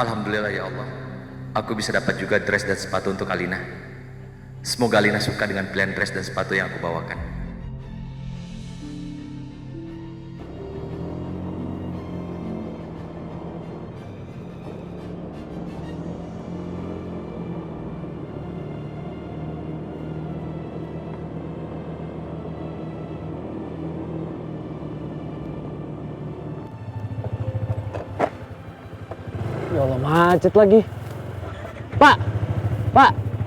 Alhamdulillah ya Allah, aku bisa dapat juga dress dan sepatu untuk Alina. Semoga Alina suka dengan pilihan dress dan sepatu yang aku bawakan. Ya Allah, macet lagi. Pak,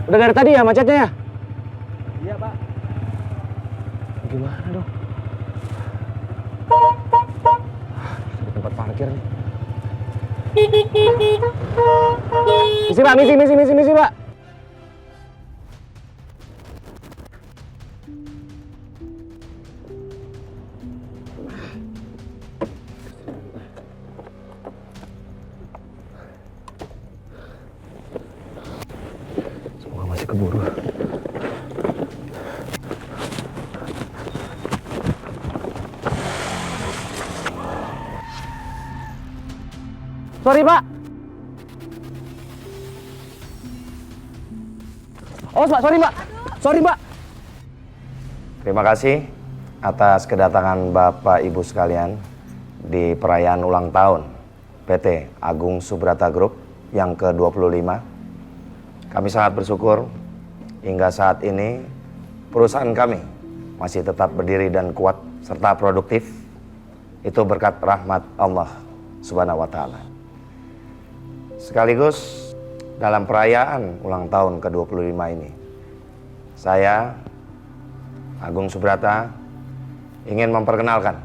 udah dari tadi ya macetnya ya? Iya, Pak. Gimana dong? Di tempat parkir nih. Misi, Pak, misi, Pak. Semoga masih keburu. Sorry, Pak. Oh, Pak, sorry, Pak. Terima kasih atas kedatangan Bapak Ibu sekalian di perayaan ulang tahun PT Agung Subrata Group yang ke-25. Kami sangat bersyukur hingga saat ini perusahaan kami masih tetap berdiri dan kuat serta produktif. Itu berkat rahmat Allah Subhanahu wa Ta'ala. Sekaligus dalam perayaan ulang tahun ke-25 ini, saya Agung Subrata ingin memperkenalkan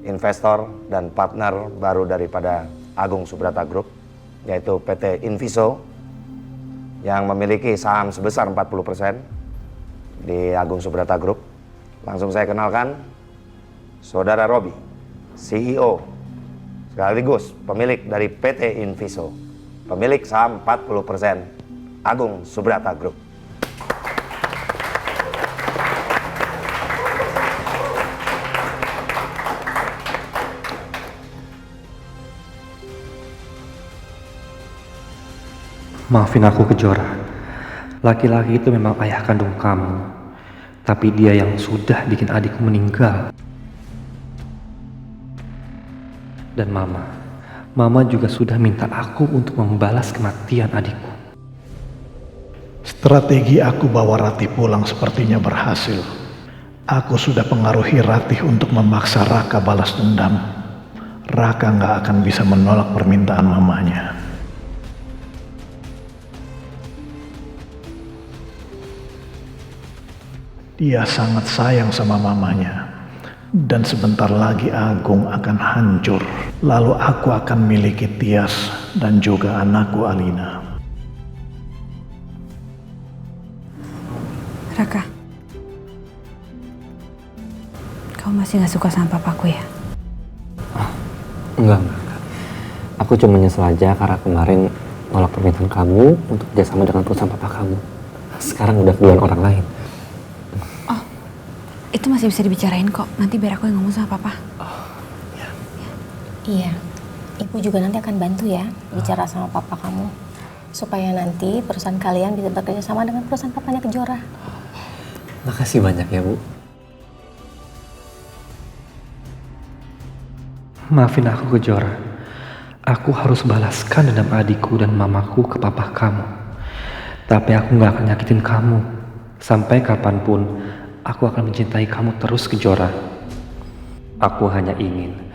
investor dan partner baru daripada Agung Subrata Group, yaitu PT Inviso yang memiliki saham sebesar 40% di Agung Subrata Group. Langsung saya kenalkan Saudara Robi, CEO sekaligus pemilik dari PT Inviso, pemilik saham 40% Agung Subrata Group. Maafin aku Kejora. Laki-laki itu memang ayah kandung kamu. Tapi dia yang sudah bikin adikku meninggal. Dan Mama juga sudah minta aku untuk membalas kematian adikku. Strategi aku bawa Ratih pulang sepertinya berhasil. Aku sudah pengaruhi Ratih untuk memaksa Raka balas dendam. Raka nggak akan bisa menolak permintaan mamanya. Dia sangat sayang sama mamanya. Dan sebentar lagi Agung akan hancur. Lalu aku akan miliki Tias dan juga anakku Alina. Raka, kau masih gak suka sama papaku ya? Enggak. Aku cuma nyesel aja karena kemarin nolak permintaan kamu untuk kerjasama dengan perusahaan papa kamu. Sekarang udah keduluan orang lain. Oh, itu masih bisa dibicarain kok. Nanti biar aku yang ngomong sama papa. Iya, ibu juga nanti akan bantu ya bicara sama papa kamu. Supaya nanti perusahaan kalian bisa bekerja sama dengan perusahaan papanya Kejora. Makasih banyak ya, Bu. Maafin aku Kejora. Aku harus balaskan dendam adikku dan mamaku ke papa kamu. Tapi aku gak akan nyakitin kamu. Sampai kapanpun, aku akan mencintai kamu terus Kejora. Aku hanya ingin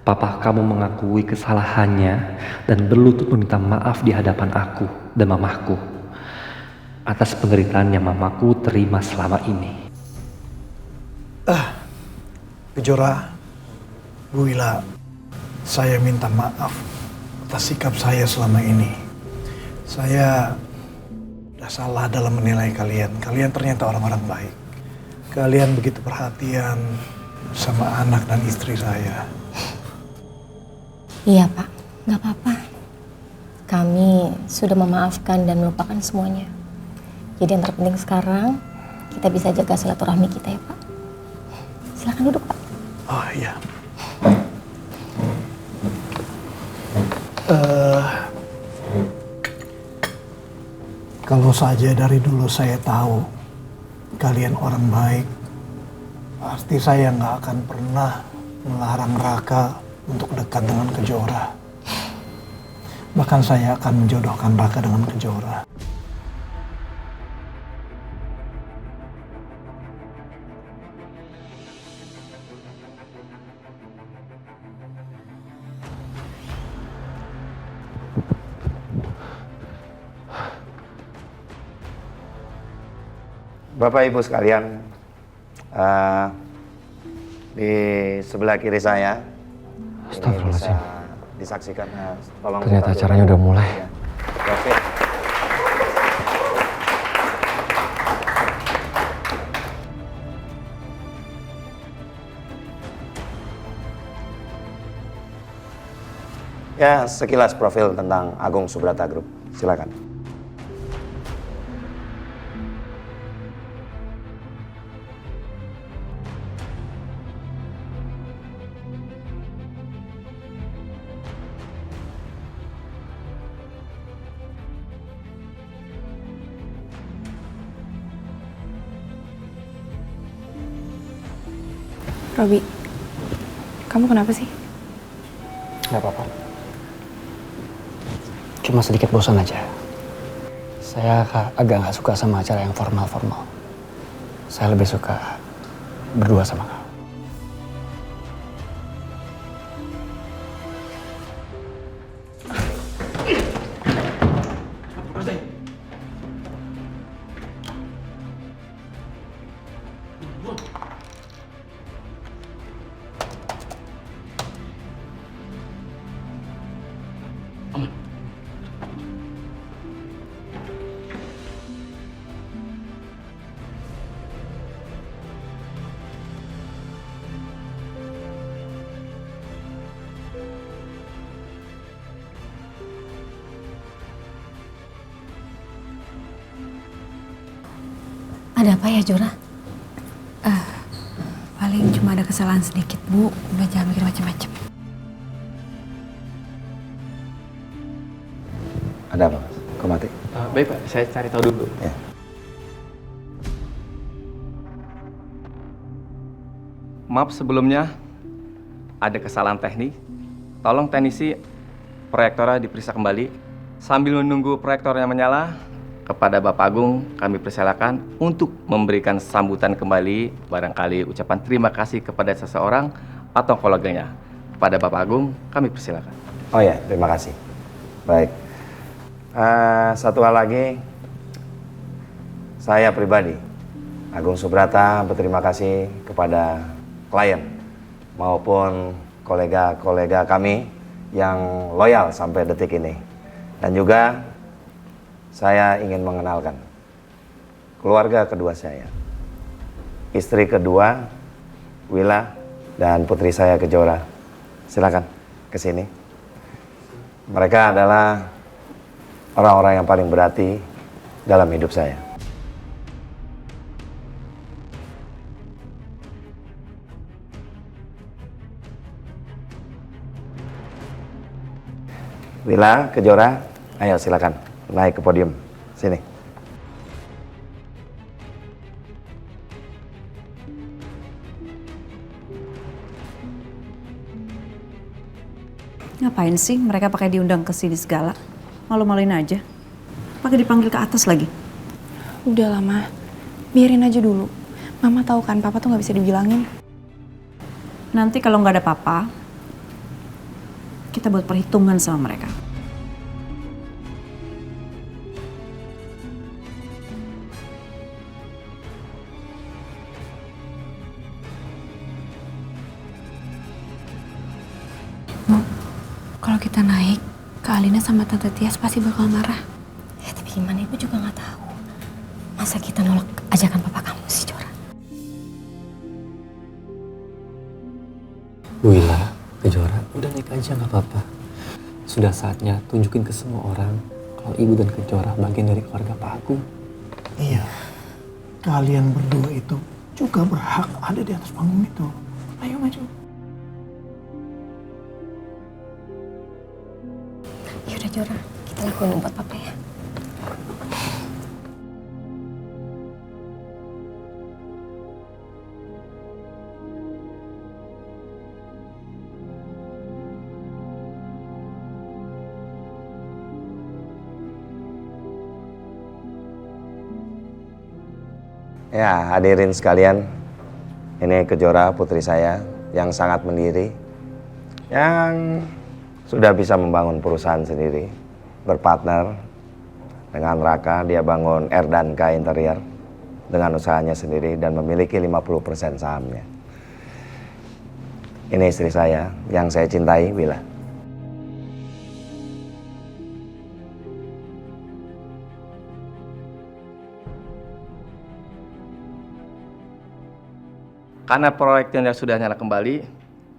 papa kamu mengakui kesalahannya dan berlutut meminta maaf di hadapan aku dan mamaku atas penderitaan yang mamaku terima selama ini. Kejora, Bu Wila, saya minta maaf atas sikap saya selama ini. Saya udah salah dalam menilai kalian. Kalian ternyata orang-orang baik. Kalian begitu perhatian sama anak dan istri saya. Iya Pak, gak apa-apa. Kami sudah memaafkan dan melupakan semuanya. Jadi yang terpenting sekarang, kita bisa jaga silaturahmi kita ya Pak. Silakan duduk Pak. Oh iya. Kalau saja dari dulu saya tahu kalian orang baik, pasti saya nggak akan pernah melarang Raka untuk dekat dengan Kejora. Bahkan saya akan menjodohkan Raka dengan Kejora. Bapak Ibu sekalian, di sebelah kiri saya ini bisa Astagfirullahaladzim. disaksikan. Tolong Ternyata buka acaranya dulu. udah mulai. Ya. Oke. Ya, sekilas profil tentang Agung Subrata Group. Silakan. Robi, kamu kenapa sih? Gak apa-apa. Cuma sedikit bosan aja. Saya agak nggak suka sama acara yang formal-formal. Saya lebih suka berdua sama kamu. Ada apa ya, Jora? Paling cuma ada kesalahan sedikit, Bu. Udah jangan mikir macam-macam. Ada apa, Mas? Kok mati? Baik Pak, saya cari tahu dulu. Ya. Maaf sebelumnya, ada kesalahan teknik. Tolong teknisi proyektornya diperiksa kembali. Sambil menunggu proyektornya menyala, kepada Bapak Agung kami persilakan untuk memberikan sambutan kembali, barangkali ucapan terima kasih kepada seseorang atau koleganya. Kepada Bapak Agung kami persilakan. Oh ya, terima kasih. Baik. Satu hal lagi, saya pribadi, Agung Subrata, berterima kasih kepada klien maupun kolega-kolega kami yang loyal sampai detik ini. Dan juga saya ingin mengenalkan keluarga kedua saya, istri kedua, Wila, dan putri saya Kejora. Silakan ke sini. Mereka adalah orang-orang yang paling berarti dalam hidup saya. Wila, Kejora, ayo silakan naik ke podium. Sini. Ngapain sih mereka pakai diundang ke sini segala? Malu-maluin aja. Pakai dipanggil ke atas lagi. Udah lama, biarin aja dulu. Mama tahu kan, Papa tuh nggak bisa dibilangin. Nanti kalau nggak ada papa, kita buat perhitungan sama mereka. Kalau kita naik, Kak Alina sama Tante Tias pasti bakal marah. Ya, tapi gimana Ibu juga nggak tahu. Masa kita nolak ajakan papa kamu sih, Jora? Wila, Kejora, udah naik aja nggak apa-apa. Sudah saatnya tunjukin ke semua orang kalau Ibu dan Kejora bagian dari keluarga Pak Agung. Iya, kalian berdua itu juga berhak ada di atas panggung itu. Ayo maju. Yaudah Jora, kita lakuin buat papa ya. Ya, hadirin sekalian, ini Kejora putri saya yang sangat mandiri, yang sudah bisa membangun perusahaan sendiri, berpartner dengan Raka. Dia bangun R&K Interior dengan usahanya sendiri dan memiliki 50% sahamnya. Ini istri saya yang saya cintai, Wila. Karena proyeknya sudah nyala kembali,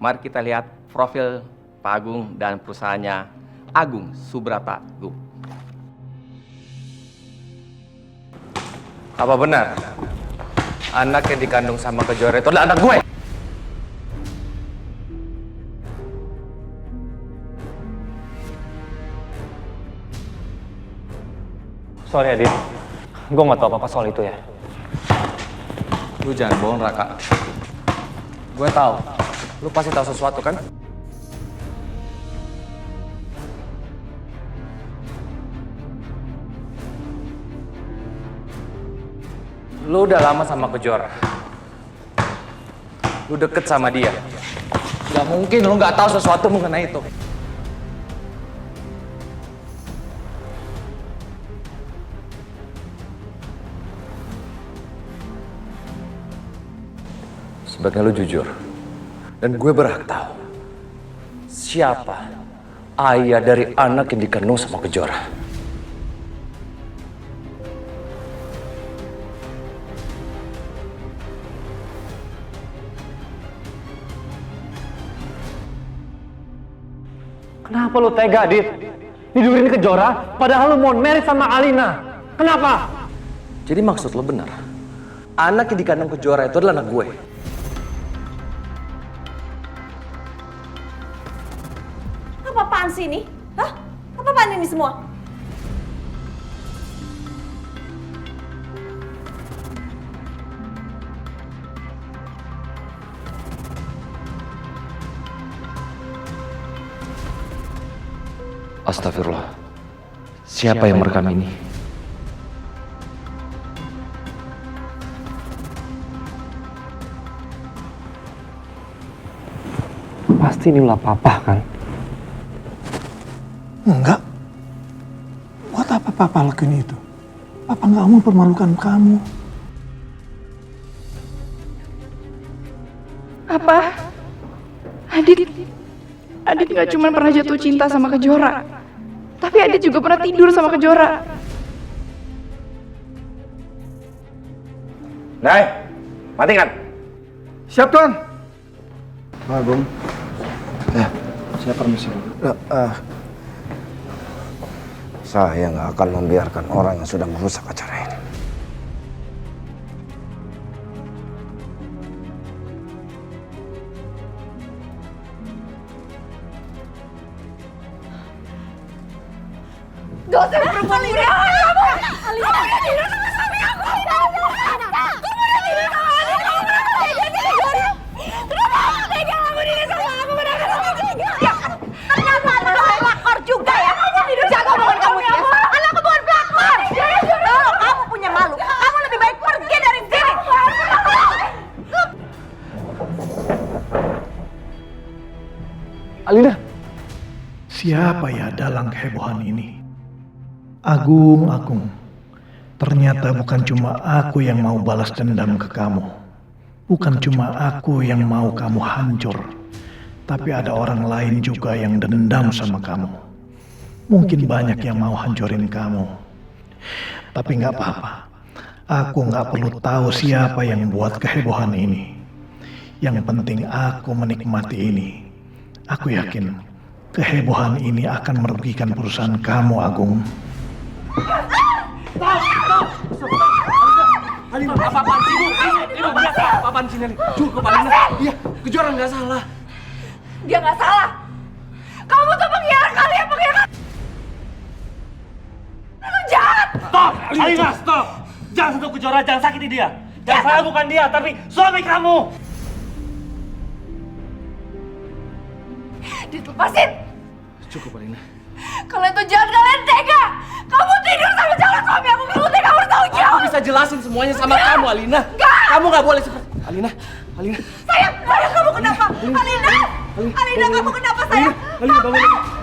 mari kita lihat profil Pak Agung dan perusahaannya Agung Subrata Group. Apa benar anak yang dikandung sama Kejora itu adalah anak gue? Sorry Adit, gue nggak tahu apa-apa soal itu ya. Lu jangan bohong, Raka. Gue tahu, lu pasti tahu sesuatu kan? Lu udah lama sama Kejora. Lu deket sama dia. Gak mungkin lu gak tahu sesuatu mengenai itu. Sebaiknya lu jujur. Dan gue berhak tahu siapa ayah dari anak yang dikandung sama Kejora. Kenapa lu tega, Adit? Tidurin Kejora, padahal lu mau married sama Alina. Kenapa? Jadi maksud lo benar? Anak yang dikandung Kejora itu adalah anak gue? Apa-apaan sih ini? Hah? Apa-apaan ini semua? Astagfirullah. Siapa yang merekam ini? Pasti ini ulah papa kan? Enggak. Buat apa papa lakuin itu? Papa nggak mau mempermalukan kamu. Apa? Adit nggak cuma pernah jatuh cinta sama Kejora, tapi Adit juga pernah tidur sama Kejora. Nay, matikan. Siap, Tuan. Pak Agung. Saya permisi dulu. Saya nggak akan membiarkan orang yang sudah merusak acara ini. Gak usah perempuan ini. Kamu udah tidur sama suami aku. Kamu udah tidur sama Alina. Kamu kenapa tega? Kenapa tega kamu tidur sama aku? Kenapa kamu tega? Ternyata anak pelakor juga ya. Jago banget kamu ya. Anakku bukan pelakor. Kalau kamu punya malu, kamu lebih baik pergi dari sini. Alina. Siapa ya dalam kehebohan ini? Agung. Ternyata bukan cuma aku yang mau balas dendam ke kamu. Bukan cuma aku yang mau kamu hancur. Tapi ada orang lain juga yang dendam sama kamu. Mungkin banyak yang mau hancurin kamu. Tapi nggak apa-apa. Aku nggak perlu tahu siapa yang buat kehebohan ini. Yang penting aku menikmati ini. Aku yakin kehebohan ini akan merugikan perusahaan kamu, Agung. Alina, apa-apaan sih, Bu? Ibu, biasa. Apa-apaan sih, Alina? Cukup, Alina. Iya, Kejora nggak salah. Dia nggak salah. Kamu tuh pengkhianat kalian, pengkhianat. Lu jahat. Stop! Alina, stop! Jangan sentuh Kejora, jangan sakiti dia. Dan saya bukan dia, tapi suami kamu. Dilepasin. Cukup, Alina. Kalian tuh jahat, kalian tega. Kamu tidur sama calon suami aku. Kamu tega bertanggung jawab. Aku bisa jelasin semuanya sama kamu, Alina. Kamu nggak boleh seperti Alina. Sayang, kamu kenapa? Alina, kamu kenapa sayang? Alina, bangun.